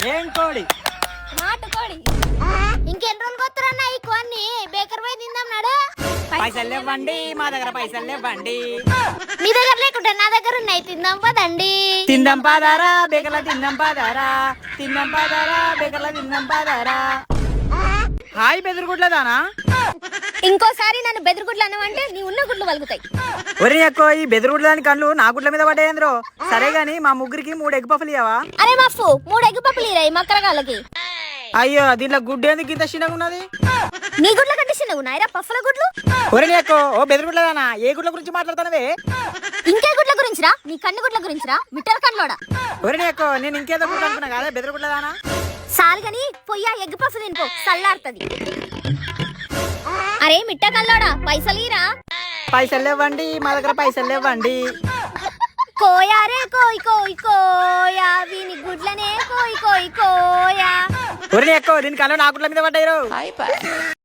ఏం కోడి? నాటుకోడి. ఇంకెన్ని రోజులు కొత్తరన్నా ఈ కొన్ని బేకర్ పోయి తిందాం నాడు. పైసలు లేవండి మా దగ్గర, పైసలు లేవండి. మీ దగ్గర లేకుంటే నా దగ్గర ఉన్నాయి, తిందాం పదండి. తిందాం పాదారా బేకర్ల, తిందాం పాదారా, తిందాం పాదారా బేకర్ల, తిందాం పాదారా. హాయ్ బెదురుగుడ్లదానా? ఇంకోసారి నన్ను బెదిరుగుడ్లు అన్నవంటే నీ ఉన్న గుడ్లు వలుగుతాయి. ఒరే ఎక్కువ ఈ బెదురుగుడ్లని కళ్ళు నా గుడ్ల మీద పడ్డాయంద్రో. సరే గాని మా ముగ్గురికి 3 ఎగ్ పఫ్లు ఇవ్వవా? అరే మఫ్ఫు 3 ఎగ్ పప్పులు ఇరాయి మక్కరగాళ్ళకి. అయ్యో దీంట్లో గుడ్డు ఎందుకు ఇంత చిన్నగా ఉన్నది? నీ గుడ్ల కంటే చిన్నగా ఉన్నాయిరా పఫ్ఫల గుడ్లు. ఒరే ఎక్కువ ఓ బెదురుగుడ్లదానా, ఏ గుడ్ల గురించి మాట్లాడుతానవే? ఇంకే గుడ్ల గురించిరా? నీ కన్ను గుడ్ల గురించిరా మిట్టల కన్లోడా. ఒరే ఎక్కువ నేను ఇంకేదో గుడ్లు అనుకున్నా కదా, బెదురుగుడ్లదానా? సాలుగని పొయ్యా ఎగ్ పఫ్ తినిపో, సల్లారుతుంది. అరే మిట్ట కల్లోడా పైసలు ఇరా. పైసలు లేవండి మా దగ్గర, పైసలు లేవండి. కోయారే కోయ్ కోయ్ కోయా, వీని గుడ్లనే కోయ్ కోయ్ కోయా. ఒరే ఎక్కువ దీని కళ్ళు నా గుడ్ల మీద పడ్డాయి.